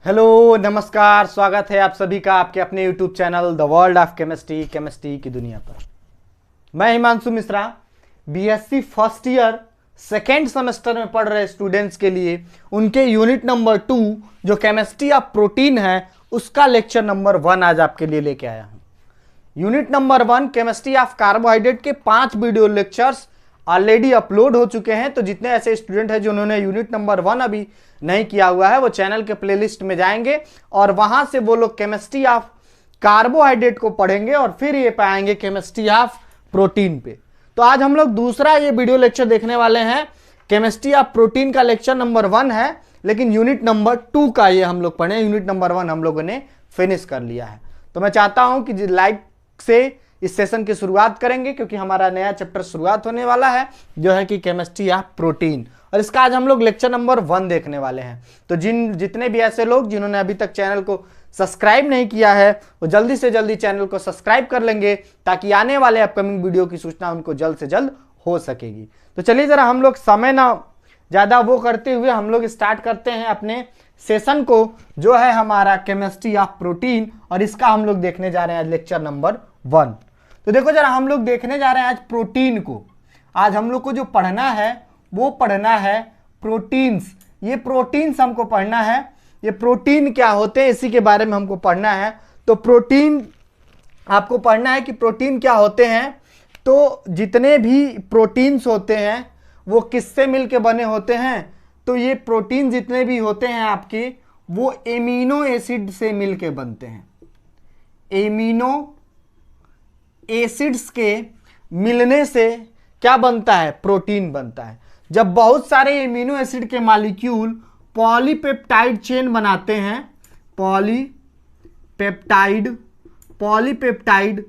Hello नमस्कार, स्वागत है आप सभी का आपके अपने YouTube channel the world of chemistry chemistry की दुनिया पर। मैं Himanshu Mishra, BSc first year second semester में पढ़ रहे स्टूडेंट्स के लिए उनके यूनिट नंबर 2 जो केमिस्ट्री ऑफ प्रोटीन है उसका लेक्चर नंबर 1 आज आपके लिए लेके आया हूँ। Unit number 1 chemistry of carbohydrate के 5 वीडियो लेक्चर्स ऑलरेडी अपलोड हो चुके हैं। तो जितने ऐसे स्टूडेंट हैं जिन्होंने यूनिट नंबर 1 अभी नहीं किया हुआ है वो चैनल के प्लेलिस्ट में जाएंगे और वहां से वो लोग केमिस्ट्री ऑफ कार्बोहाइड्रेट को पढ़ेंगे और फिर ये पाएंगे केमिस्ट्री ऑफ प्रोटीन पे। तो आज हम लोग दूसरा ये वीडियो लेक्चर देखने वाले हैं। केमिस्ट्री ऑफ प्रोटीन का लेक्चर नंबर 1 है, लेकिन यूनिट नंबर 2 का ये हम लोग पढ़े। यूनिट नंबर 1 हम लोगों ने फिनिश कर लिया है। तो मैं चाहता हूं कि लाइक से इस सेशन की शुरुआत करेंगे क्योंकि हमारा नया चैप्टर शुरुआत होने वाला है जो है कि केमिस्ट्री ऑफ प्रोटीन, और इसका आज हम लोग लेक्चर नंबर 1 देखने वाले हैं। तो जितने भी ऐसे लोग जिन्होंने अभी तक चैनल को सब्सक्राइब नहीं किया है वो जल्दी से जल्दी चैनल को सब्सक्राइब कर लेंगे ताकि आने वाले अपकमिंग वीडियो की सूचना उनको जल्द से जल्द हो सकेगी। तो चलिए जरा हम लोग समय ना ज़्यादा वो करते हुए हम लोग स्टार्ट करते हैं अपने सेशन को, जो है हमारा केमिस्ट्री ऑफ प्रोटीन, और इसका हम लोग देखने जा रहे हैं आज लेक्चर नंबर 1। तो देखो जरा हम लोग देखने जा रहे हैं आज प्रोटीन को। आज हम लोग को जो पढ़ना है वो पढ़ना है प्रोटीन्स। ये प्रोटीन्स हमको पढ़ना है, ये प्रोटीन क्या होते हैं इसी के बारे में हमको पढ़ना है। तो प्रोटीन आपको पढ़ना है कि प्रोटीन क्या होते हैं। तो जितने भी प्रोटीन्स होते हैं वो किससे मिलके बने होते हैं। तो ये प्रोटीन जितने भी होते हैं आपके वो एमिनो एसिड से मिलके बनते हैं। एमिनो एसिड्स के मिलने से क्या बनता है, प्रोटीन बनता है। जब बहुत सारे एमिनो एसिड के मॉलिक्यूल पॉलीपेप्टाइड चेन बनाते हैं, पॉलीपेप्टाइड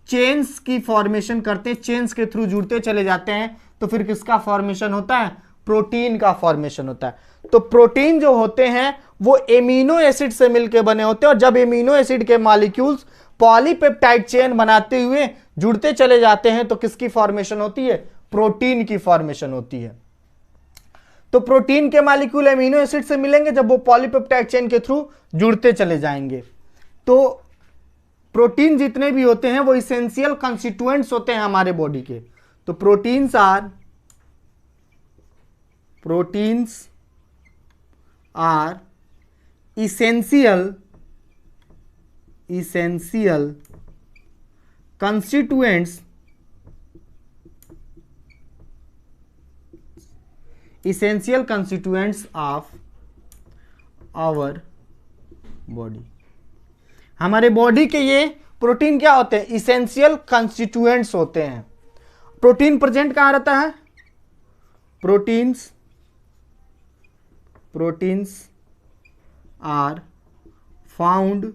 चेन्स की फॉर्मेशन करते हैं, चेन्स के थ्रू जुड़ते चले जाते हैं, तो फिर किसका फॉर्मेशन होता है, प्रोटीन का फॉर्मेशन होता है। तो प्रोटीन जो होते हैं वो एमिनो एसिड से मिलकर बने होते हैं, और जब एमिनो एसिड के मॉलिक्यूल्स पॉलीपेप्टाइड चेन बनाते हुए जुड़ते चले जाते हैं तो किसकी फॉर्मेशन होती है, प्रोटीन की फॉर्मेशन होती है। तो प्रोटीन के मॉलिक्यूल एमिनो एसिड से मिलेंगे जब वो पॉलीपेप्टाइड चेन के थ्रू जुड़ते चले जाएंगे। तो प्रोटीन जितने भी होते हैं वो इसेंशियल कंस्टिट्यूएंट्स होते हैं हमारे बॉडी के। तो proteins are essential constituents of our body। हमारे बॉडी के ये प्रोटीन क्या होते हैं, इसेंशियल कंस्टिट्यूएंट्स होते हैं। प्रोटीन प्रेजेंट कहाँ रहता है, proteins are found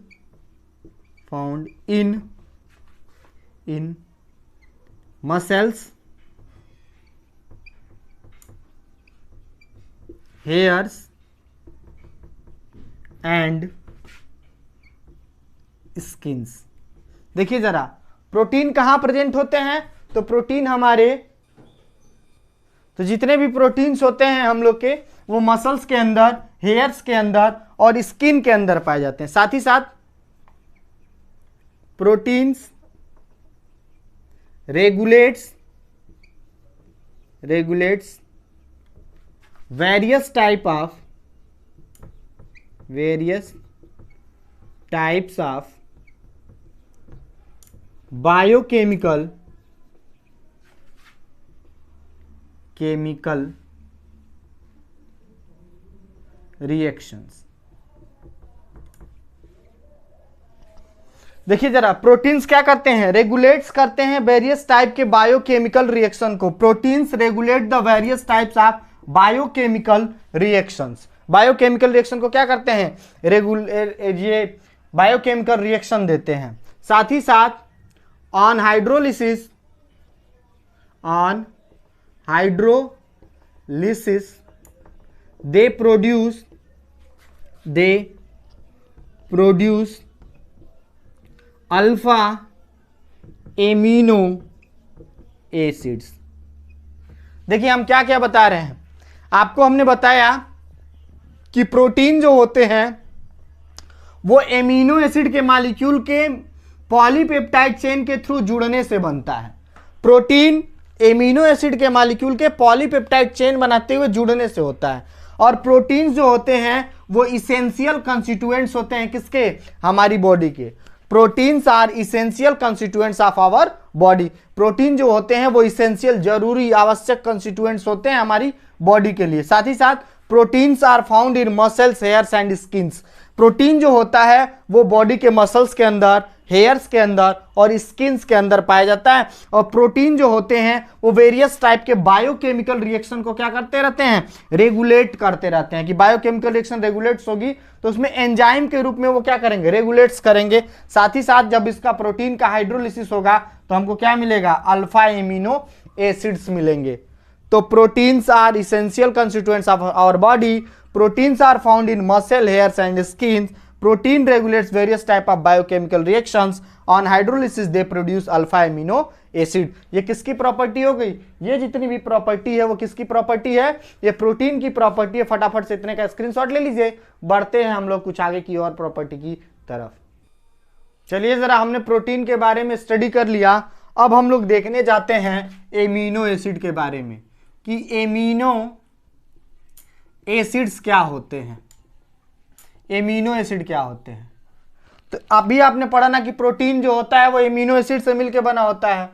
in muscles, hairs and skins। देखिए जरा प्रोटीन कहाँ प्रेजेंट होते हैं। तो प्रोटीन हमारे, तो जितने भी प्रोटीन्स होते हैं हम लोग के वो मसल्स के अंदर, हेयर्स के अंदर और स्किन के अंदर पाए जाते हैं। साथ ही साथ proteins regulates various types of biochemical reactions। देखिए जरा प्रोटीन्स क्या करते हैं, रेगुलेट्स करते हैं वेरियस टाइप के बायोकेमिकल रिएक्शन को। Proteins regulate the various types of biochemical reactions. Biochemical reaction को क्या करते हैं, ये बायोकेमिकल रिएक्शन देते हैं। साथ ही साथ on hydrolysis they produce alpha amino acids. देखिए हम क्या क्या बता रहे हैं आपको। हमने बताया कि प्रोटीन जो होते हैं वो एमिनो एसिड के मॉलिक्यूल के पॉलीपेप्टाइड चेन के थ्रू जुड़ने से बनता है। प्रोटीन एमिनो एसिड के मॉलिक्यूल के पॉलीपेप्टाइड चेन बनाते हुए जुड़ने से होता है। और प्रोटीन्स जो होते हैं वो इसेंशियल कंस्टिट्यूएंट्स होते हैं किसके, हमारी बॉडी के। Proteins are essential constituents of our body. Protein जो होते हैं वो इसेंशियल, जरूरी, आवश्यक कंस्टिट्यूएंट्स होते हैं हमारी बॉडी के लिए। साथ ही साथ proteins are found in muscles, hairs and skins. Protein जो होता है वो बॉडी के मसल्स के अंदर, हेयर्स के अंदर और स्किन्स के अंदर पाया जाता है। और प्रोटीन जो होते हैं वो वेरियस टाइप के बायोकेमिकल रिएक्शन को क्या करते रहते हैं, रेगुलेट करते रहते हैं। कि बायोकेमिकल रिएक्शन रेगुलेट्स होगी तो उसमें एंजाइम के रूप में वो क्या करेंगे, रेगुलेट्स करेंगे। साथ ही साथ जब इसका प्रोटीन का हाइड्रोलिसिस होगा तो हमको क्या मिलेगा, अल्फा एमिनो एसिड्स मिलेंगे। तो proteins are essential constituents of our body. Proteins are found in muscle, hairs and skin. Protein regulates various type of biochemical reactions. On hydrolysis they produce alpha amino acid. ये किसकी property हो गई, ये जितनी भी property है वो किसकी प्रॉपर्टी है, ये प्रोटीन की प्रॉपर्टी है। फटाफट से इतने का स्क्रीनशॉट ले लीजिए। बढ़ते हैं हम लोग कुछ आगे की और प्रॉपर्टी की तरफ। चलिए जरा हमने प्रोटीन के बारे में स्टडी कर लिया, अब हम लोग देखने जाते हैं एमिनो एसिड के बारे में कि एमिनो एसिड्स क्या होते हैं, एमिनो एसिड क्या होते हैं। तो अभी आपने पढ़ा ना कि प्रोटीन जो होता है वो एमिनो एसिड से मिलकर बना होता है।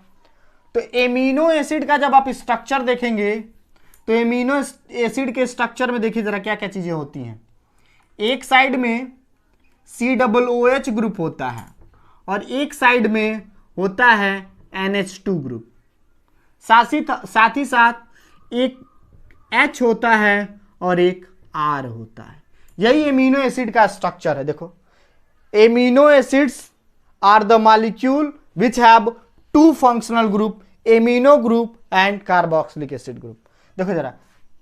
तो एमिनो एसिड का जब आप स्ट्रक्चर देखेंगे तो एमिनो एसिड के स्ट्रक्चर में देखिए जरा क्या क्या चीजें होती हैं। एक साइड में COOH ग्रुप होता है और एक साइड में होता है NH2 ग्रुप। साथ ही साथ एक H होता है और एक R होता है। यही एमिनो एसिड का स्ट्रक्चर है। देखो, amino acids are the molecule which have two functional group, amino group and carboxylic acid group. देखो जरा,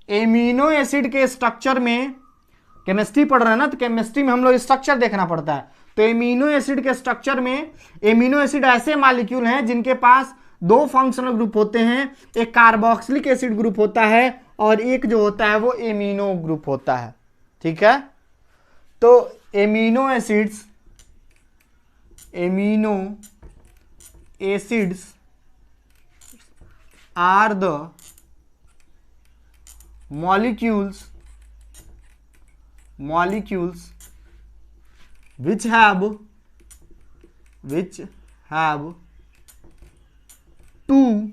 एमिनो एसिड के स्ट्रक्चर में, केमिस्ट्री पढ़ रहे हैं ना, तो केमिस्ट्री में हम लोग स्ट्रक्चर देखना पड़ता है। तो एमिनो एसिड के स्ट्रक्चर में एमिनो एसिड ऐसे मॉलिक्यूल हैं जिनके पास दो फंक्शनल ग्रुप होते हैं, एक कार्बोक्सिलिक एसिड ग्रुप होता है और एक जो होता है वो एमिनो ग्रुप होता है। ठीक है, तो amino acids are the molecules which have two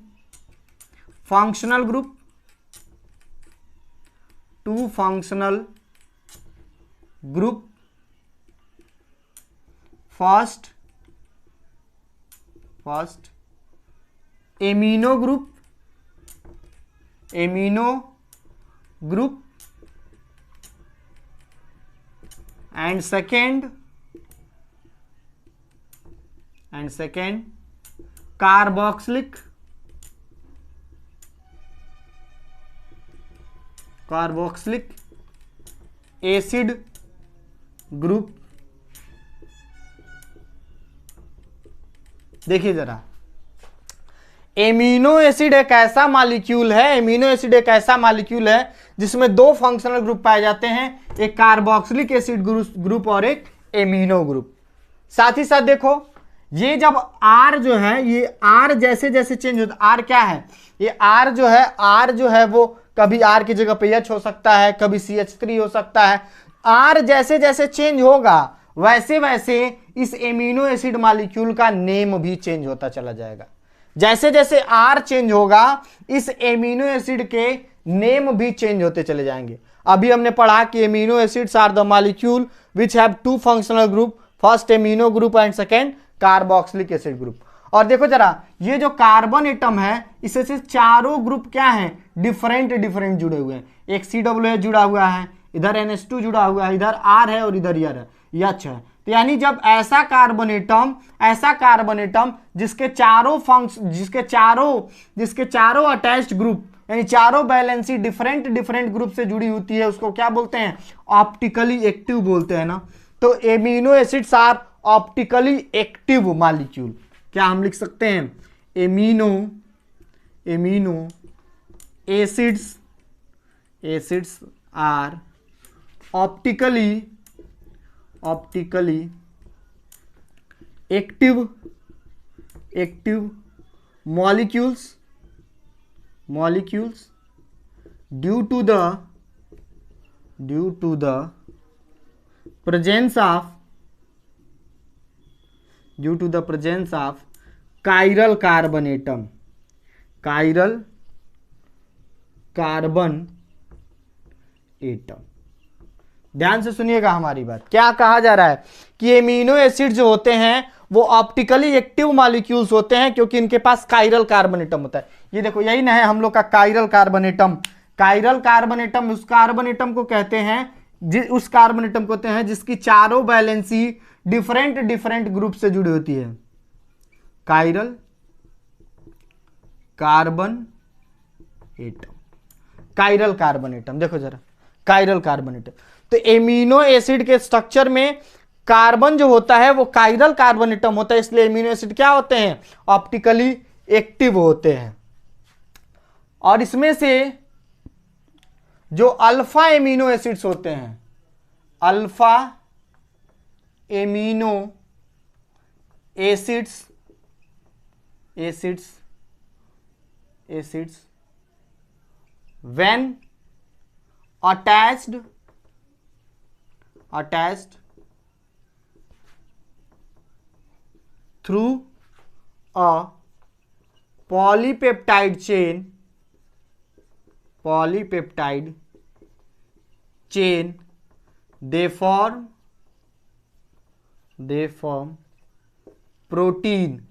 functional group, first amino group and second carboxylic acid group. देखिए जरा, एमिनो एसिड एक ऐसा मॉलिक्यूल है, जिसमें दो फंक्शनल ग्रुप पाए जाते हैं, एक कार्बोक्सिलिक एसिड ग्रुप और एक एमिनो ग्रुप। साथ ही साथ देखो, ये जब R जो है, ये R जैसे जैसे चेंज होता है, R क्या है, ये R जो है वो कभी R की जगह पे H हो सकता है, कभी CH3 हो सकता है। R जैसे जैसे चेंज होगा वैसे वैसे इस एमिनो एसिड मॉलिक्यूल का नेम भी चेंज होता चला जाएगा। जैसे जैसे R चेंज होगा इस एमिनो एसिड के नेम भी चेंज होते चले जाएंगे। अभी हमने पढ़ा कि amino acids are the molecule which have two functional group, first amino group and second carboxylic acid group. और देखो जरा, ये जो कार्बन एटम है इससे से चारों ग्रुप क्या है, डिफरेंट जुड़े हुए हैं। एक COOH जुड़ा हुआ है, इधर NH2 जुड़ा हुआ है, इधर R है और इधर H है। तो यानी जब ऐसा कार्बन एटम जिसके चारों अटैच्ड ग्रुप यानी चारों बैलेंसी डिफरेंट ग्रुप से जुड़ी होती है, उसको क्या बोलते हैं, ऑप्टिकली एक्टिव बोलते हैं ना। तो amino acids are optically active molecule. क्या हम लिख सकते हैं, amino acids are optically optically active molecules due to the presence of chiral carbon atom ध्यान से सुनिएगा हमारी बात। क्या कहा जा रहा है कि एमिनो एसिड जो होते हैं वो ऑप्टिकली एक्टिव मॉलिक्यूल्स होते हैं क्योंकि इनके पास काइरल कार्बन एटम होता है। ये देखो यही ना है हम लोग का chiral carbon atom. Chiral carbon atom उस कार्बन एटम को कहते हैं जिसकी चारों वैलेंसी डिफरेंट ग्रुप से जुड़ी होती है। काइरल कार्बन एटम देखो जरा, काइरल कार्बन एटम। तो एमिनो एसिड के स्ट्रक्चर में कार्बन जो होता है वो काइरल कार्बन एटम होता है, इसलिए एमिनो एसिड क्या होते हैं? ऑप्टिकली एक्टिव होते हैं। और इसमें से जो अल्फा एमिनो एसिड्स होते हैं, alpha amino acids when attached through a polypeptide chain they form protein।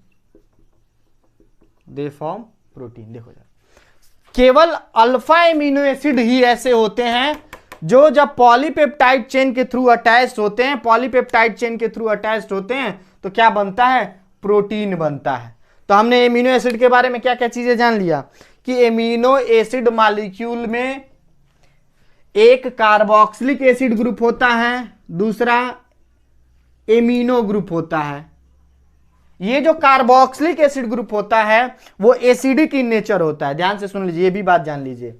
देखो जरा, केवल अल्फा एमिनो एसिड ही ऐसे होते हैं जो जब पॉलीपेप्टाइड चेन के थ्रू अटैच्ड होते हैं, तो क्या बनता है? प्रोटीन बनता है। तो हमने एमिनो एसिड के बारे में क्या क्या चीजें जान लिया कि एमिनो एसिड मॉलिक्यूल में एक कार्बोक्सिलिक एसिड ग्रुप होता है, दूसरा एमिनो ग्रुप होता है। ये जो कार्बोक्सिलिक एसिड ग्रुप होता है वो एसिडिक इन नेचर होता है। ध्यान से सुन लीजिए, ये भी बात जान लीजिए।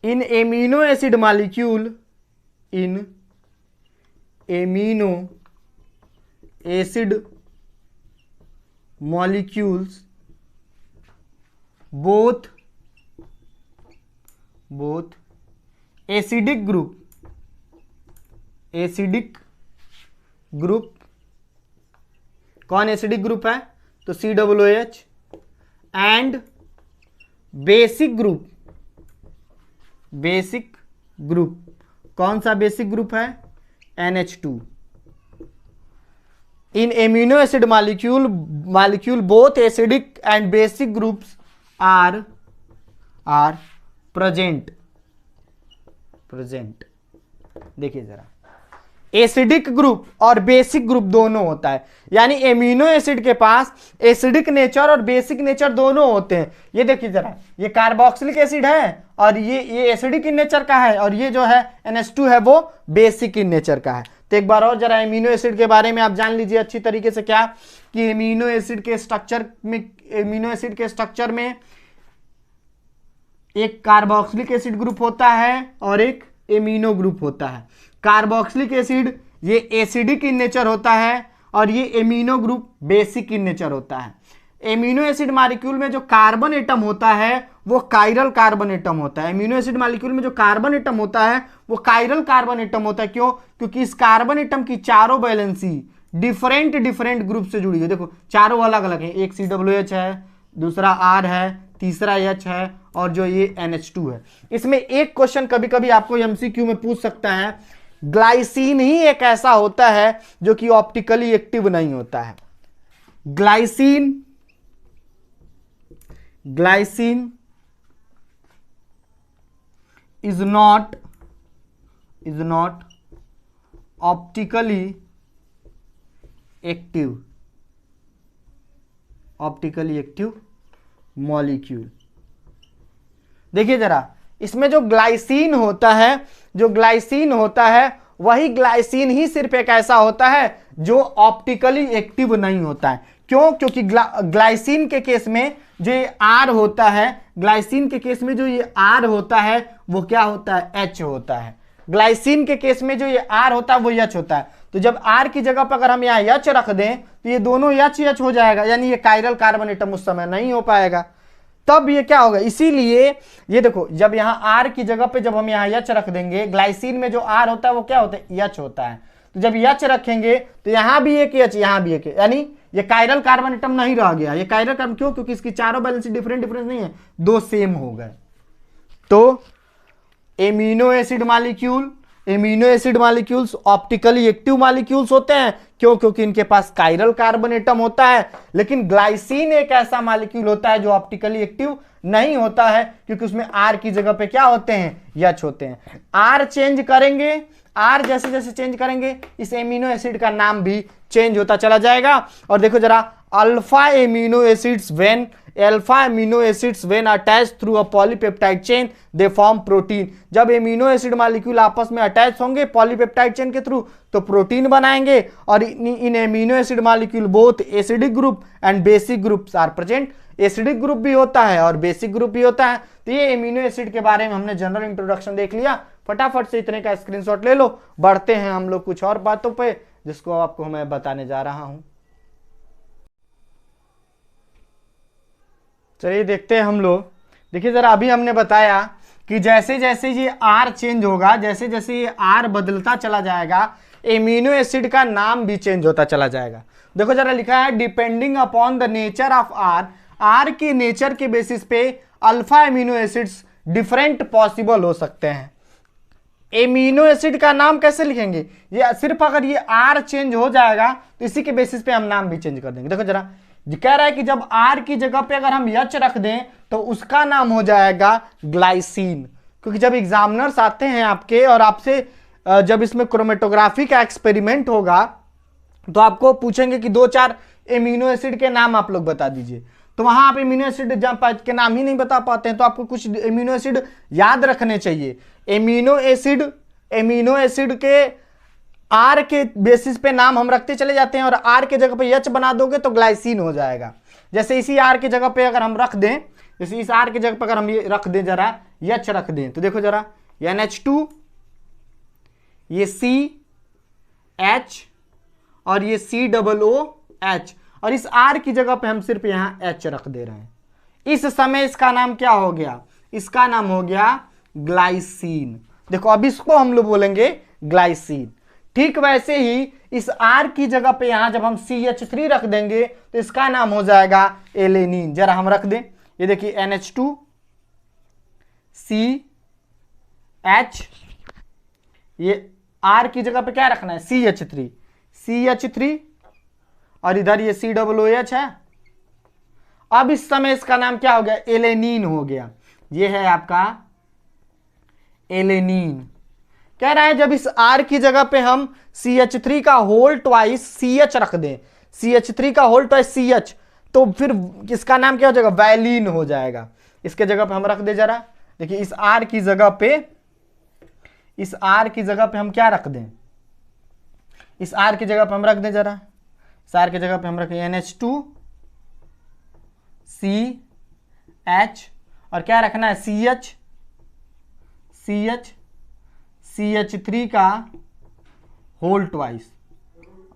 इन amino acid molecules both acidic group कौन एसिडिक ग्रुप है? तो COOH एंड बेसिक ग्रुप कौन सा बेसिक ग्रुप है? NH2। In amino acid molecule both acidic and basic groups are present. देखिए जरा, एसिडिक ग्रुप और बेसिक ग्रुप दोनों होता है, यानी एमिनो एसिड के पास एसिडिक नेचर और बेसिक नेचर दोनों होते हैं। ये देखिए जरा, ये कार्बोक्सिलिक एसिड है और ये एसिडिक इन नेचर का है, और ये जो है NH2 है वो बेसिक इन नेचर का है। तो एक बार और जरा एमिनो एसिड के बारे में आप जान लीजिए अच्छी तरीके से, क्या कि एमिनो एसिड के स्ट्रक्चर में एक कार्बोक्सिलिक एसिड ग्रुप होता है और एक एमिनो ग्रुप होता है। कार्बोक्सिलिक एसिड ये एसिडिक इन नेचर होता है और ये amino group basic in nature होता है। एमिनो एसिड मॉलिक्यूल में जो कार्बन एटम होता है वो काइरल कार्बन एटम होता है। एमिनो एसिड मॉलिक्यूल में जो कार्बन एटम होता है वो काइरल कार्बन एटम होता है। क्यों? क्योंकि इस कार्बन एटम की चारों वैलेंसी डिफरेंट ग्रुप से जुड़ी है। देखो चारों अलग अलग है, एक COOH है, दूसरा R है, तीसरा H है और जो ये NH2 है। इसमें एक क्वेश्चन कभी कभी आपको MCQ में पूछ सकता है, ग्लाइसिन ही एक ऐसा होता है जो कि ऑप्टिकली एक्टिव नहीं होता है। Glycine is not optically active molecule. देखिए जरा, इसमें जो ग्लाइसिन होता है वही ग्लाइसिन ही सिर्फ एक ऐसा होता है जो ऑप्टिकली एक्टिव नहीं होता है। क्यों? क्योंकि ग्लाइसिन के केस में जो ये R होता है, वो क्या होता है? H होता है। ग्लाइसिन के केस में जो ये R होता है वो H होता है, तो जब R की जगह पर अगर हम यहाँ H रख दें तो ये दोनों H हो जाएगा, यानी ये कायरल कार्बन एटम उस समय नहीं हो पाएगा। तब ये क्या होगा, इसीलिए ये देखो जब यहाँ R की जगह पे जब हम यहाँ H रख देंगे, ग्लाइसिन में जो R होता है वो क्या होता है, H होता है, तो जब H रखेंगे तो यहाँ भी एक H, यहाँ भी एक, यानी ये कायरल कार्बन एटम नहीं रह गया। ये कायरल कार्बन क्यों, क्योंकि इसकी चारों बैलेंस डिफरेंट नहीं है, दो सेम हो गए। तो amino acid molecules optically active molecules होते हैं, क्यों, क्योंकि इनके पास कायरल कार्बन एटम होता है। लेकिन ग्लाइसिन एक ऐसा मॉलिक्यूल होता है जो ऑप्टिकली एक्टिव नहीं होता है, क्योंकि उसमें R की जगह पे क्या होते हैं, H होते हैं। R चेंज करेंगे, R जैसे जैसे चेंज करेंगे इस एमिनो एसिड का नाम भी चेंज होता चला जाएगा। और देखो जरा, alpha amino acids when attach through a polypeptide chain they form protein. जब एमिनो एसिड मॉलिक्यूल आपस में अटैच होंगे पॉलीपेप्टाइड चेन के थ्रू तो प्रोटीन बनाएंगे। और इन amino acid molecule both acidic group and basic groups are present. Acidic group भी होता है और बेसिक ग्रुप भी होता है। तो ये एमिनो एसिड के बारे में हमने जनरल इंट्रोडक्शन देख लिया। फटाफट से इतने का स्क्रीनशॉट ले लो, बढ़ते हैं हम लोग कुछ और बातों पे जिसको आपको मैं बताने जा रहा हूं। चलिए देखते हैं हम लोग। देखिए जरा, अभी हमने बताया कि जैसे जैसे ये R चेंज होगा, जैसे जैसे ये R बदलता चला जाएगा, एमिनो एसिड का नाम भी चेंज होता चला जाएगा। देखो जरा, लिखा है depending upon the nature of R के नेचर के बेसिस पे alpha amino acids different possible हो सकते हैं। एमिनो एसिड का नाम कैसे लिखेंगे, ये सिर्फ अगर ये R चेंज हो जाएगा तो इसी के बेसिस पे हम नाम भी चेंज कर देंगे। देखो जरा, कह रहा है कि जब R की जगह पे अगर हम H रख दें तो उसका नाम हो जाएगा ग्लाइसिन। क्योंकि जब एग्जामिनर्स आते हैं आपके और आपसे जब इसमें क्रोमेटोग्राफी का एक्सपेरिमेंट होगा तो आपको पूछेंगे कि 2-4 एमिनो एसिड के नाम आप लोग बता दीजिए, तो वहां आप एमिनो एसिड के नाम ही नहीं बता पाते हैं, तो आपको कुछ एमिनो एसिड याद रखने चाहिए। एमिनो एसिड के R के बेसिस पे नाम हम रखते चले जाते हैं और R के जगह पे H बना दोगे तो ग्लाइसिन हो जाएगा। जैसे इसी R की जगह पे अगर हम रख दें, जैसे इस R की जगह पे अगर हम ये रख दें, जरा H रख दें, तो देखो जरा, NH2, ये CH और ये COOH, और इस R की जगह पे हम सिर्फ यहां H रख दे रहे हैं। इस समय इसका नाम क्या हो गया, इसका नाम हो गया ग्लाइसिन। देखो अब इसको हम लोग बोलेंगे ग्लाइसिन। ठीक वैसे ही इस R की जगह पे यहां जब हम CH3 रख देंगे तो इसका नाम हो जाएगा एलेनिन। जरा हम रख दें, ये देखिए NH2 CH, ये R की जगह पे क्या रखना है, CH3 और इधर ये COOH है। अब इस समय इसका नाम क्या हो गया, एलेनिन हो गया। ये है आपका एलेनिन। कह रहा है जब इस R की जगह पे हम CH3 का होल ट्वाइस CH रख दें, CH3 का होल ट्वाइस CH, तो फिर इसका नाम क्या हो जाएगा, वैलिन हो जाएगा। इसके जगह पे हम रख दे जरा, देखिए इस R की जगह पे हम क्या रख दें, इस R की जगह पे हम रख दें जरा, इस R की जगह पे हम रखें NH2 CH और क्या रखना है CH3 का होल ट्वाइस,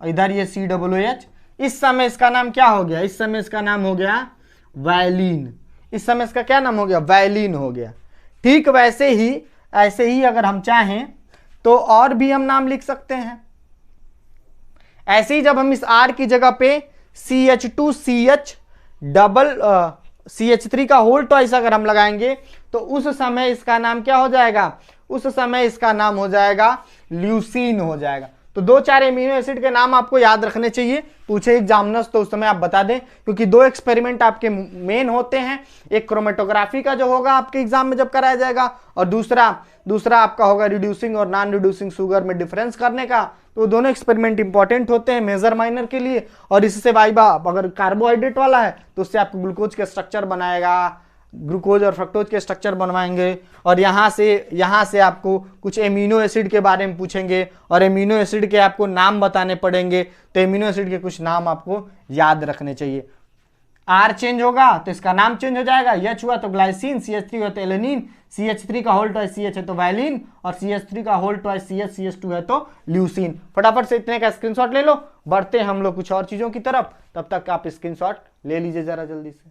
और इधर ये COOH। इस समय इसका नाम क्या हो गया, इस समय इसका नाम हो गया वैलिन। इस समय इसका क्या नाम हो गया, वैलिन हो गया। ठीक वैसे ही ऐसे ही अगर हम चाहें तो और भी हम नाम लिख सकते हैं। ऐसे ही जब हम इस R की जगह पे CH2 CH3 का होल ट्वाइस अगर हम लगाएंगे तो उस समय इसका नाम क्या हो जाएगा, उस समय इसका नाम हो जाएगा ल्यूसीन हो जाएगा। तो 2-4 एमिनो एसिड के नाम आपको याद रखने चाहिए, पूछे एग्जामिनर्स तो उस समय आप बता दें, क्योंकि 2 एक्सपेरिमेंट आपके मेन होते हैं। एक क्रोमेटोग्राफी का जो होगा आपके एग्जाम में जब कराया जाएगा, और दूसरा आपका होगा रिड्यूसिंग और नॉन रिड्यूसिंग शुगर में डिफरेंस करने का। तो दोनों एक्सपेरिमेंट इंपॉर्टेंट होते हैं मेजर माइनर के लिए। और इससे वाइबा अगर कार्बोहाइड्रेट वाला है तो उससे आपको ग्लूकोज के स्ट्रक्चर बनाएगा, ग्लूकोज और फ्रक्टोज के स्ट्रक्चर बनवाएंगे। और यहाँ से आपको कुछ एमिनो एसिड के बारे में पूछेंगे और एमिनो एसिड के आपको नाम बताने पड़ेंगे। तो एमिनो एसिड के कुछ नाम आपको याद रखने चाहिए। R चेंज होगा तो इसका नाम चेंज हो जाएगा, H हुआ तो ग्लाइसिन, CH3 हुआ तो एलेनिन, CH3 का होल ट्वाइस CH है तो वैलिन, और CH3 का होल ट्वाइस CH, CH2 है तो ल्यूसिन। फटाफट से इतने का स्क्रीनशॉट ले लो, बढ़ते हैं हम लोग कुछ और चीजों की तरफ, तब तक आप स्क्रीनशॉट ले लीजिए जरा जल्दी से।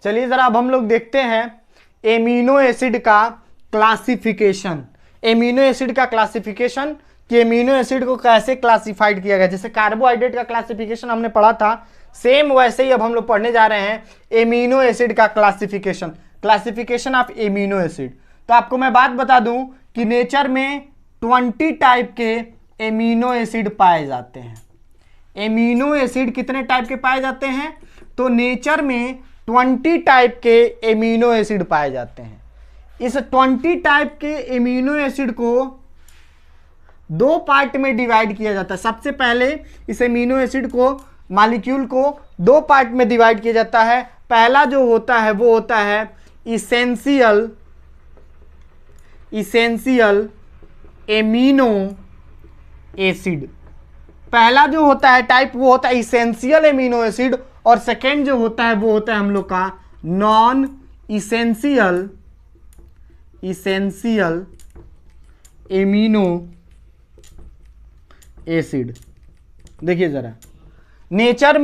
चलिए जरा अब हम लोग देखते हैं एमिनो एसिड का क्लासिफिकेशन। एमिनो एसिड का क्लासिफिकेशन कि एमिनो एसिड को कैसे क्लासिफाइड किया गया। जैसे कार्बोहाइड्रेट का क्लासिफिकेशन हमने पढ़ा था, सेम वैसे ही अब हम लोग पढ़ने जा रहे हैं एमिनो एसिड का classification, classification of amino acid. तो आपको मैं बात बता दूं कि नेचर में 20 टाइप के एमिनो एसिड पाए जाते हैं। एमिनो एसिड कितने टाइप के पाए जाते हैं? तो नेचर में 20 टाइप के एमिनो एसिड पाए जाते हैं। इस 20 टाइप के एमिनो एसिड को दो पार्ट में डिवाइड किया जाता है। सबसे पहले इस एमिनो एसिड को, मॉलिक्यूल को दो पार्ट में डिवाइड किया जाता है। पहला जो होता है वो होता है इसेंशियल एमिनो एसिड। पहला जो होता है टाइप वो होता है इसेंशियल एमिनो एसिड, और सेकेंड जो होता है वो होता है हम लोग का नॉन इसेंशियल एमिनो एसिड। देखिए जरा, नेचर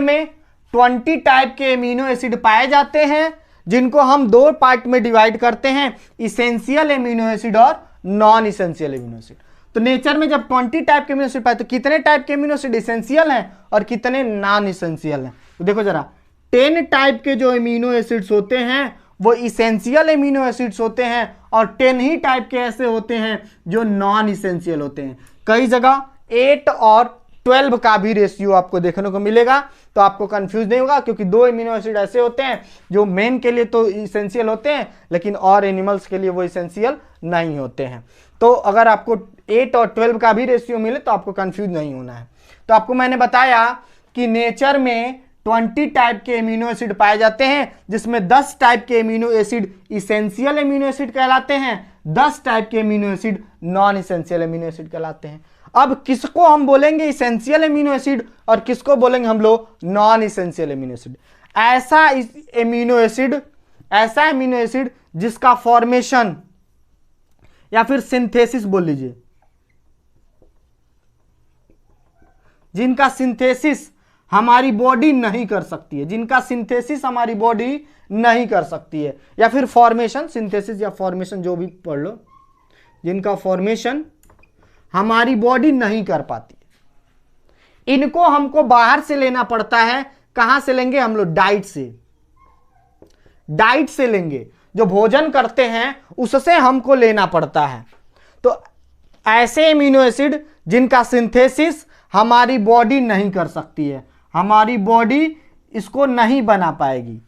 में 20 टाइप के एमिनो एसिड पाए जाते हैं, जिनको हम दो पार्ट में डिवाइड करते हैं, इसेंशियल एमिनो एसिड और नॉन इसेंशियल एमिनो एसिड। तो नेचर में जब 20 टाइप के एमिनो एसिड पाए तो कितने टाइप के एमिनो एसिड इसेंशियल हैं और कितने नॉन इसेंशियल हैं? तो देखो जरा, 10 टाइप के जो एमिनो एसिड्स होते हैं वो इसेंशियल एमिनो एसिड्स होते हैं, और 10 ही टाइप के ऐसे होते हैं जो नॉन इसेंशियल होते हैं। कई जगह 8 और 12 का भी रेशियो आपको देखने को मिलेगा, तो आपको कंफ्यूज नहीं होगा, क्योंकि दो एमिनो एसिड ऐसे होते हैं जो मेन के लिए तो इसेंशियल होते हैं, लेकिन और एनिमल्स के लिए वो इसेंशियल नहीं होते हैं। तो अगर आपको 8 और 12 का भी रेशियो मिले तो आपको कंफ्यूज नहीं होना है। तो आपको मैंने बताया कि नेचर में 20 टाइप के एमिनो एसिड पाए जाते हैं, जिसमें 10 टाइप के amino acid essential amino acid कहलाते हैं, 10 टाइप के amino acid non essential amino acid कहलाते हैं। अब किसको हम बोलेंगे इसेंशियल एमिनो एसिड और किसको बोलेंगे हम लोग नॉन इसेंशियल एमिनो एसिड? ऐसा एमिनो एसिड जिसका फॉर्मेशन या फिर सिंथेसिस बोल लीजिए, जिनका सिंथेसिस हमारी बॉडी नहीं कर सकती है, जिनका सिंथेसिस हमारी बॉडी नहीं कर सकती है, या फिर फॉर्मेशन, सिंथेसिस या फॉर्मेशन जो भी पढ़ लो, जिनका फॉर्मेशन हमारी बॉडी नहीं कर पाती है, इनको हमको बाहर से लेना पड़ता है। कहां से लेंगे हम लोग? डाइट से लेंगे, जो भोजन करते हैं उससे हमको लेना पड़ता है। तो ऐसे एमिनो एसिड जिनका सिंथेसिस हमारी बॉडी नहीं कर सकती है, हमारी बॉडी इसको नहीं बना पाएगी,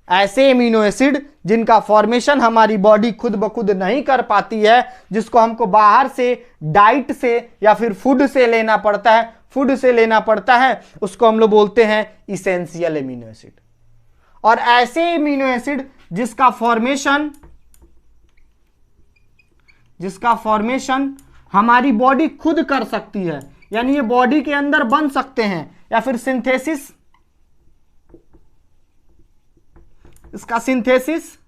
ऐसे एमिनो एसिड जिनका फॉर्मेशन हमारी बॉडी खुद ब खुद नहीं कर पाती है, जिसको हमको बाहर से डाइट से या फिर फूड से लेना पड़ता है, उसको हम लोग बोलते हैं इसेंशियल एमिनो एसिड। और ऐसे एमिनो एसिड जिसका फॉर्मेशन हमारी बॉडी खुद कर सकती है, यानी ये बॉडी के अंदर बन सकते हैं, या फिर इसका सिंथेसिस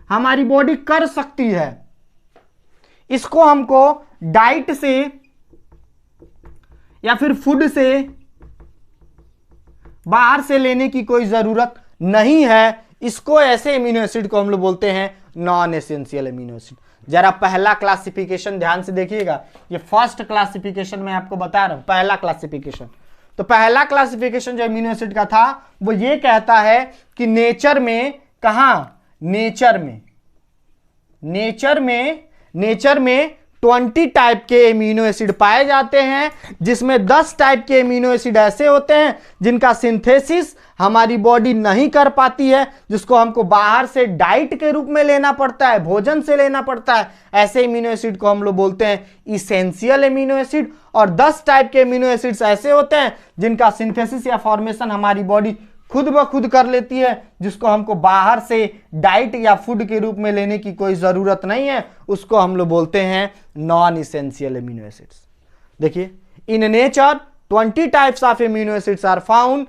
हमारी बॉडी कर सकती है, इसको हमको डाइट से या फिर फूड से बाहर से लेने की कोई जरूरत नहीं है। इसको ऐसे एमिनो एसिड को हम लोग बोलते हैं नॉन एसेंशियल एमिनो एसिड। जरा पहला क्लासिफिकेशन ध्यान से देखिएगा, ये फर्स्ट क्लासिफिकेशन मैं आपको बता रहा हूं, पहला क्लासिफिकेशन। तो पहला क्लासिफिकेशन जो एमिनो एसिड का था वो ये कहता है कि नेचर में, कहां? नेचर में 20 टाइप के एमिनो एसिड पाए जाते हैं, जिसमें 10 टाइप के एमिनो एसिड ऐसे होते हैं जिनका सिंथेसिस हमारी बॉडी नहीं कर पाती है, जिसको हमको बाहर से डाइट के रूप में लेना पड़ता है, भोजन से लेना पड़ता है। ऐसे एमिनो एसिड को हम लोग बोलते हैं इसेंशियल एमिनो एसिड। और 10 टाइप के एमिनो एसिड्स ऐसे होते हैं जिनका सिंथेसिस या फॉर्मेशन हमारी बॉडी खुद ब खुद कर लेती है, जिसको हमको बाहर से डाइट या फूड के रूप में लेने की कोई जरूरत नहीं है, उसको हम लोग बोलते हैं नॉन इसेंशियल एमिनो एसिड्स। देखिए, in nature 20 types of amino acids are found,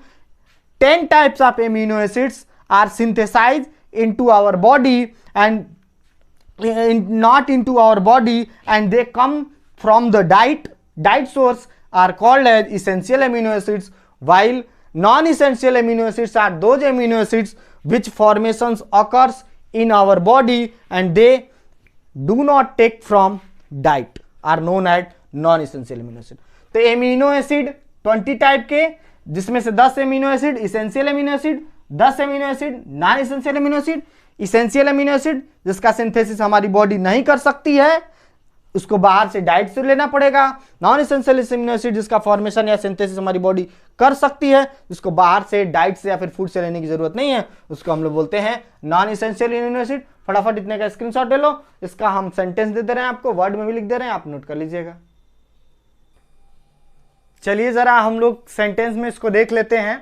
10 types of amino acids are synthesized into our body and not into our body, and they come from the diet source, are called as essential amino acids, while non-essential amino acids are those amino acids which formations occurs in our body and they do not take from diet, are known as non-essential amino acid. तो amino acid 20 type के, जिसमें से 10 amino acid essential amino acid, 10 amino acid non essential amino acid. Essential amino acid जिसका synthesis हमारी body नहीं कर सकती है, उसको बाहर से डाइट से लेना पड़ेगा। नॉन इसेंशियल अमीनो एसिड जिसका फॉर्मेशन या सिंथेसिस हमारी बॉडी कर सकती है, जिसको बाहर से डाइट से या फिर फूड से लेने की जरूरत नहीं है, उसको हम लोग बोलते हैं नॉन इसेंशियल अमीनो एसिड। फटाफट इतने का स्क्रीनशॉट ले लो, इसका हम सेंटेंस दे दे रहे हैं आपको, वर्ड में भी लिख दे रहे हैं, आप नोट कर लीजिएगा। चलिए जरा हम लोग सेंटेंस में इसको देख लेते हैं।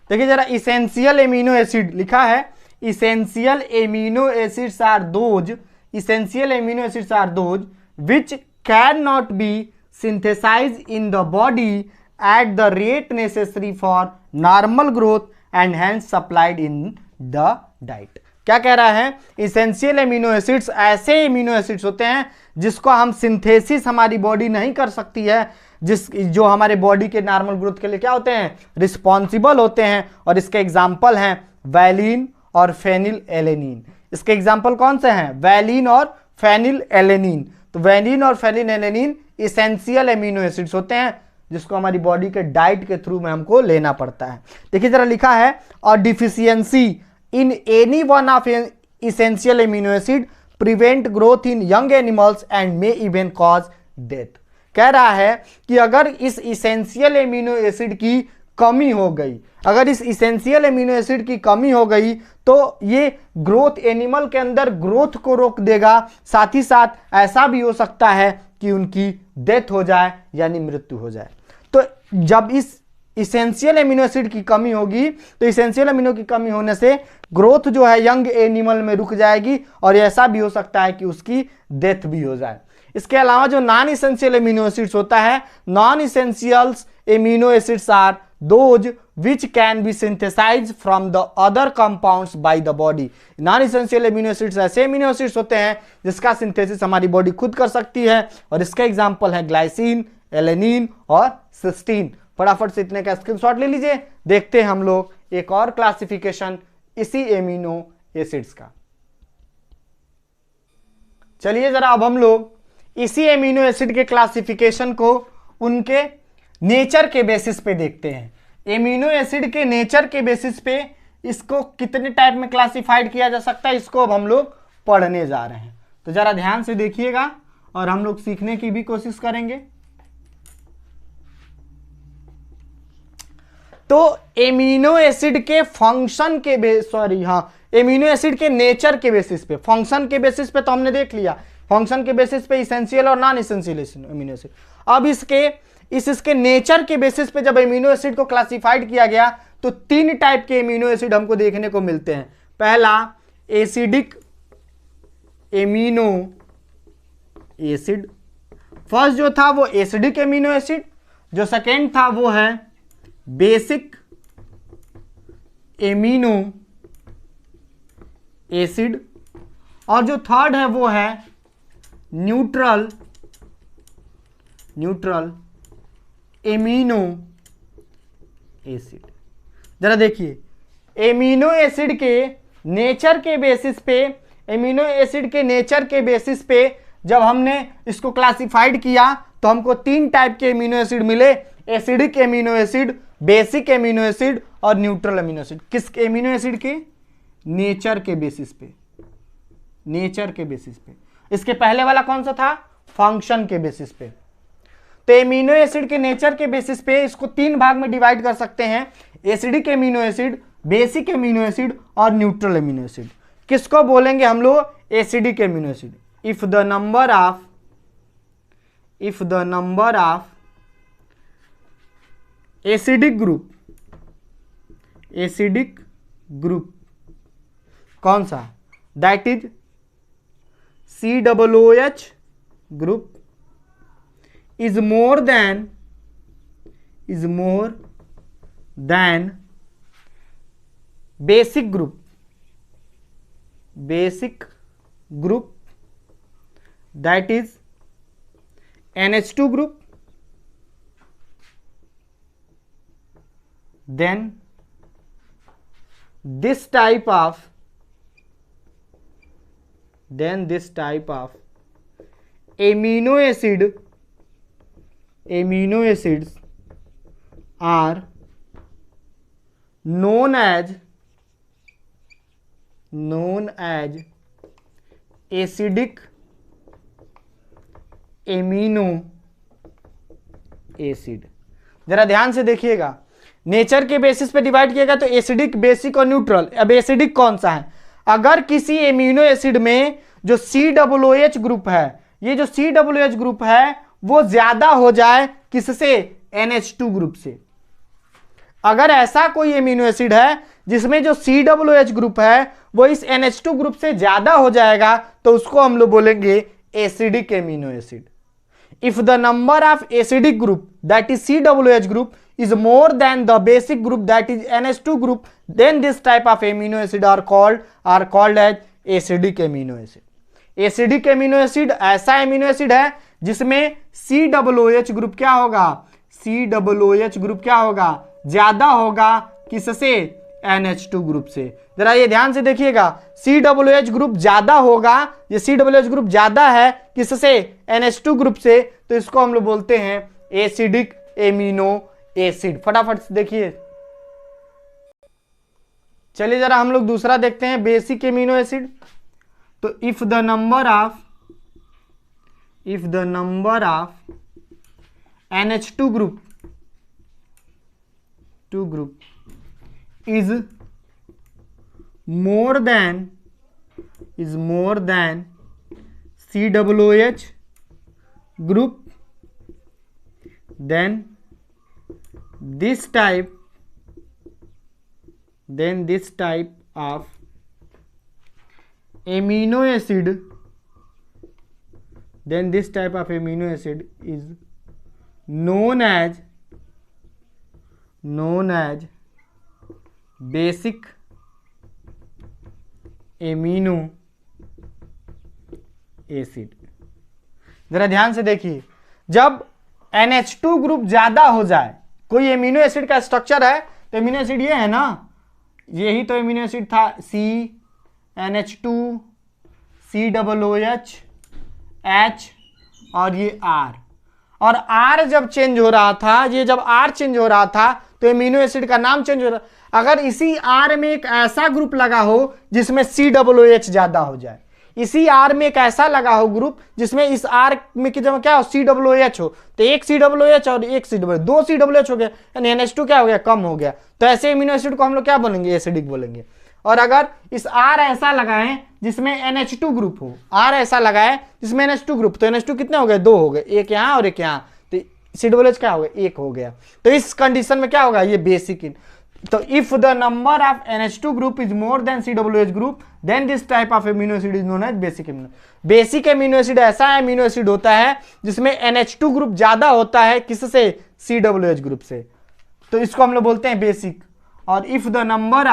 देखिए जरा, इसेंशियल एमिनो एसिड लिखा है, essential amino acids are those, essential amino acids are those which cannot be synthesized in the body at the rate necessary for normal growth and hence supplied in the diet। क्या कह रहा है, essential amino acids ऐसे amino acids होते हैं जिसको हम synthesis हमारी बॉडी नहीं कर सकती है, जो हमारे बॉडी के नॉर्मल ग्रोथ के लिए क्या होते हैं, रिस्पॉन्सिबल होते हैं। और इसके एग्जाम्पल हैं वैलिन और फेनिल एलेनिन। इसके एग्जाम्पल कौन से हैं, वैलिन और फेनिल एलेनिन। तो वैलिन और phenylalanine essential amino acids होते हैं जिसको हमारी बॉडी के डाइट के थ्रू में हमको लेना पड़ता है। देखिए जरा, लिखा है और deficiency in any one of essential amino acid prevent growth in young animals and may even cause death. कह रहा है कि अगर इस इसेंशियल एमिनो एसिड की कमी हो गई, अगर इस इसेंशियल एमिनो एसिड की कमी हो गई तो ये ग्रोथ, एनिमल के अंदर ग्रोथ को रोक देगा, साथ ही साथ ऐसा भी हो सकता है कि उनकी डेथ हो जाए यानी मृत्यु हो जाए। तो जब इस इसेंशियल एमिनो एसिड की कमी होगी तो इसेंशियल एमिनो की कमी होने से ग्रोथ जो है यंग एनिमल में रुक जाएगी और ऐसा भी हो सकता है कि उसकी डेथ भी हो जाए। इसके अलावा जो नॉन इसेंशियल एमिनो एसिड्स होता है, non essentials amino acids are those which can be synthesized from the other compounds by the body। Non essential amino acids ऐसे एमिनो एसिड्स होते हैं जिसका सिंथेसिस हमारी बॉडी खुद कर सकती है और इसका एग्जांपल है ग्लाइसिन, एलेनिन और सिस्टीन। फटाफट से इतने का स्क्रीनशॉट ले लीजिए। देखते हैं हम लोग एक और क्लासिफिकेशन इसी एमिनो एसिड्स का। चलिए जरा अब हम लोग इसी एमिनो एसिड के क्लासिफिकेशन को उनके नेचर के बेसिस पे देखते हैं। एमिनो एसिड के नेचर के बेसिस पे इसको कितने टाइप में क्लासिफाइड किया जा सकता है, इसको अब हम लोग पढ़ने जा रहे हैं। तो जरा ध्यान से देखिएगा और हम लोग सीखने की भी कोशिश करेंगे। तो एमिनो एसिड के फंक्शन के एमिनो एसिड के नेचर के बेसिस पे, फंक्शन के बेसिस पे तो हमने देख लिया, फंक्शन के बेसिस पे इसेंशियल और नॉन इसेंशियल एमिनो एसिड। अब इसके नेचर के बेसिस पे जब एमिनो एसिड को क्लासिफाइड किया गया तो 3 टाइप के एमिनो एसिड हमको देखने को मिलते हैं। पहला एसिडिक एमिनो एसिड, फर्स्ट जो था वो एसिडिक एमिनो एसिड, जो सेकेंड था वो है बेसिक एमिनो एसिड और जो थर्ड है वो है न्यूट्रल एमिनो एसिड। जरा देखिए, एमिनो एसिड के नेचर के बेसिस पे, एमिनो एसिड के नेचर के बेसिस पे जब हमने इसको क्लासिफाइड किया तो हमको 3 टाइप के एमिनो एसिड मिले, acidic amino acid, basic amino acid और न्यूट्रल एमिनो एसिड। किस एमिनो एसिड के नेचर के बेसिस पे, नेचर के बेसिस पे। इसके पहले वाला कौन सा था, फंक्शन के बेसिस पे। तो एमिनो एसिड के नेचर के बेसिस पे इसको 3 भाग में डिवाइड कर सकते हैं, acidic amino acid, basic amino acid और न्यूट्रल एमिनो एसिड। किसको बोलेंगे हम लोग, acidic amino acid. If the number of acidic group कौन सा, that is COOH group is more than is more than basic group that is NH2 group, then this type of amino acids are known as acidic amino acid. जरा ध्यान से देखिएगा, nature के basis पे divide किएगा तो acidic, basic और neutral. अब acidic कौन सा है? अगर किसी एमिनो एसिड में जो COOH ग्रुप है, ये जो COOH ग्रुप है वो ज्यादा हो जाए किससे? NH2 ग्रुप से। अगर ऐसा कोई एमिनो एसिड है जिसमें जो COOH ग्रुप है वो इस NH2 ग्रुप से ज्यादा हो जाएगा तो उसको हम लोग बोलेंगे acidic amino acid. If the number of acidic group that is COOH group is more than the basic group that is NH2 group, then this type of amino acid are called as acidic amino acid. Acidic amino acid ऐसा amino acid है जिसमें COOH group क्या होगा? COOH group क्या होगा? ज्यादा होगा किससे? NH2 ग्रुप से। जरा ये ध्यान से देखिएगा, COOH ग्रुप ज्यादा होगा, ये COOH ग्रुप ज्यादा है किससे? NH2 ग्रुप से, तो इसको हम लोग बोलते हैं एसिडिक एमिनो एसिड। फटाफट से देखिए, चलिए जरा हम लोग दूसरा देखते हैं, बेसिक एमिनो एसिड। तो if the number of NH2 group is more than COOH group, then this type of amino acid is known as basic amino acid. जरा ध्यान से देखिए, जब NH2 ग्रुप ज्यादा हो जाए, कोई एमिनो एसिड का स्ट्रक्चर है तो एमिनो एसिड ये है ना, यही तो एमिनो एसिड था, NH2 COOH H और ये R, और R जब चेंज हो रहा था, ये जब R चेंज हो रहा था तो एमिनो एसिड का नाम चेंज हो रहा। अगर इसी R में एक ऐसा ग्रुप लगा हो जिसमें COOH ज्यादा हो जाए, इसी R में एक ऐसा लगा हो ग्रुप जिसमें इस R में की जब क्या हो? COOH हो, तो एक COOH और एक COOH, दो COOH हो गया, यानी NH2 क्या हो गया? कम हो गया। तो ऐसे एमिनो एसिड को हम लोग क्या बोलेंगे? एसिडिक बोलेंगे। और अगर इस R ऐसा लगाएं जिसमें NH2 ग्रुप हो, R ऐसा लगाए जिसमें NH2 ग्रुप, तो NH2 कितने हो गए? दो हो गए, एक यहाँ और एक यहाँ, तो COOH क्या हो गया? एक हो गया। तो इस कंडीशन में क्या होगा? ये बेसिक। तो if the number of NH2 group is more than COOH group, then this type of amino acid is known as basic amino. Basic amino acid ऐसा एमिनो एसिड होता है जिसमें NH2 ग्रुप ज्यादा होता है किससे? COOH ग्रुप से, तो इसको हम लोग बोलते हैं बेसिक। और if the number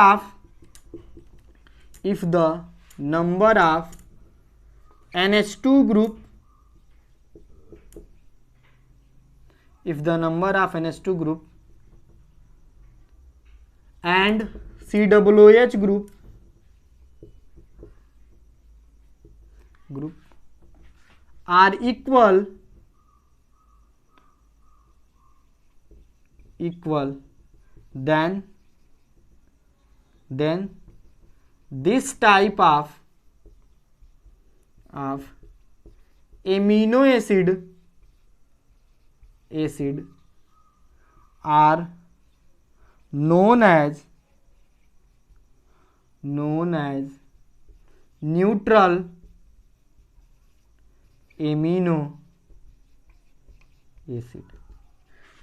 of NH2 group and COOH group are equal, then this type of amino acid are known as neutral amino acid.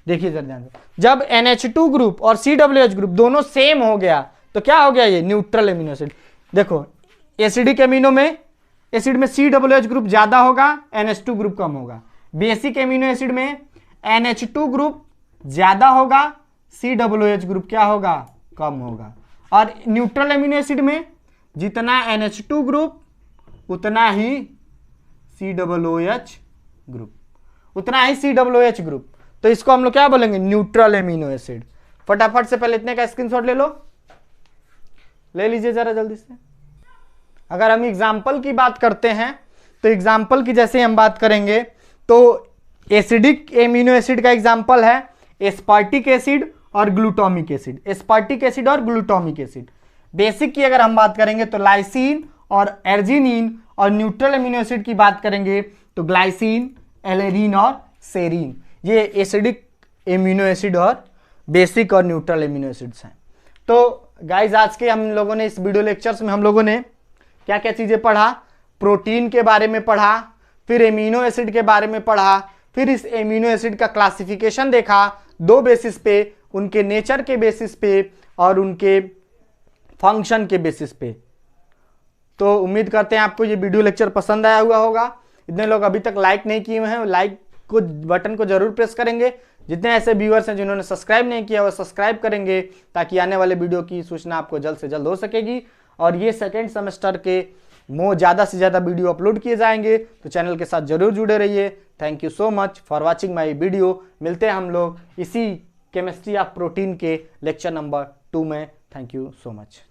देखिए जरा ध्यान से, जब NH2 ग्रुप और COOH ग्रुप दोनों सेम हो गया तो क्या हो गया? ये न्यूट्रल एमिनो एसिड। देखो एसिडिक एमिनो में एसिड में COOH ग्रुप ज्यादा होगा, NH2 ग्रुप कम होगा। बेसिक एमिनो एसिड में NH2 ग्रुप ज्यादा होगा, COOH ग्रुप क्या होगा, कम होगा। और न्यूट्रल एमिनो एसिड में जितना NH2 ग्रुप उतना ही COOH ग्रुप, उतना ही COOH ग्रुप। तो इसको हम लोग क्या बोलेंगे, न्यूट्रल एमिनो एसिड। फटाफट से पहले इतने का स्क्रीनशॉट ले लो, ले लीजिए जरा जल्दी से। अगर हम एग्जाम्पल की बात करते हैं तो एग्जाम्पल की जैसे हम बात करेंगे तो एसिडिक एमिनो एसिड का एग्जाम्पल है एस्पार्टिक एसिड और ग्लूटामिक एसिड। एस्पार्टिक एसिड और ग्लूटामिक एसिड। बेसिक की अगर हम बात करेंगे तो लाइसिन और एर्जिनिन, और न्यूट्रल एमिनो एसिड की बात करेंगे तो ग्लाइसिन, एलेनिन और सेरीन। ये एसिडिक एमिनो एसिड और बेसिक और न्यूट्रल एमिनो एसिड्स हैं। तो गाइज आज के हम लोगों ने इस वीडियो लेक्चर्स में हम लोगों ने क्या क्या चीजें पढ़ा, प्रोटीन के बारे में पढ़ा, फिर एमिनो एसिड के बारे में पढ़ा, फिर इस एमिनो एसिड का क्लासिफिकेशन देखा दो बेसिस पे, उनके नेचर के बेसिस पे और उनके फंक्शन के बेसिस पे। तो उम्मीद करते हैं आपको ये वीडियो लेक्चर पसंद आया हुआ होगा। इतने लोग अभी तक लाइक नहीं किए हैं, लाइक को बटन को जरूर प्रेस करेंगे। जितने ऐसे व्यूअर्स हैं जिन्होंने सब्सक्राइब नहीं किया वो सब्सक्राइब करेंगे, ताकि आने वाले वीडियो की सूचना आपको जल्द से जल्द हो सकेगी। और ये सेकेंड सेमेस्टर के ज़्यादा से ज़्यादा वीडियो अपलोड किए जाएंगे, तो चैनल के साथ जरूर जुड़े रहिए। Thank you so much for watching my video. मिलते हैं हम लोग इसी केमिस्ट्री ऑफ प्रोटीन के लेक्चर नंबर 2 में। Thank you so much.